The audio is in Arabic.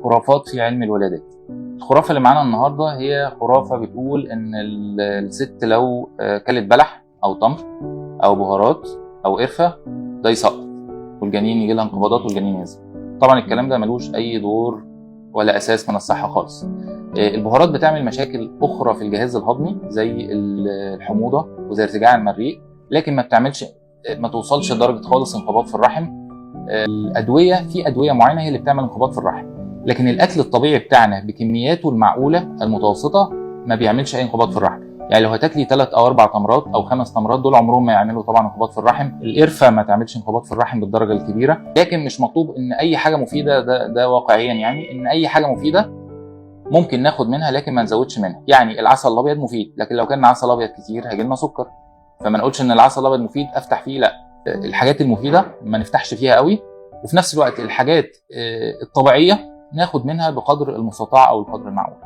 الخرافات في علم الولادات. الخرافة اللي معانا النهاردة هي خرافة بتقول إن الست لو كلت بلح أو تمر أو بهارات أو قرفة ده يسقط والجنين يجي لها انقباضات والجنين ينزل. طبعا الكلام ده ملوش أي دور ولا أساس من الصحة خالص. البهارات بتعمل مشاكل أخرى في الجهاز الهضمي زي الحموضة وزي ارتجاع المريء، لكن ما توصلش لدرجة خالص انقباض في الرحم. الأدوية في أدوية معينة هي اللي بتعمل انقباض في الرحم، لكن الأكل الطبيعي بتاعنا بكمياته المعقولة المتوسطة ما بيعملش أي انقباض في الرحم. يعني لو هتاكلي 3 أو 4 تمرات أو 5 تمرات دول عمرهم ما يعملوا طبعا انقباض في الرحم. القرفة ما تعملش انقباض في الرحم بالدرجة الكبيرة، لكن مش مطلوب إن أي حاجة مفيدة، ده واقعيا يعني إن أي حاجة مفيدة ممكن ناخد منها لكن ما نزودش منها. يعني العسل الأبيض مفيد، لكن لو كان عسل أبيض كتير هيجي لنا سكر، فما نقولش إن العسل الأبيض مفيد أفتح فيه، لا. الحاجات المفيدة ما نفتحش فيها قوي، وفي نفس الوقت الحاجات الطبيعية ناخد منها بقدر المستطاع أو القدر المعقول.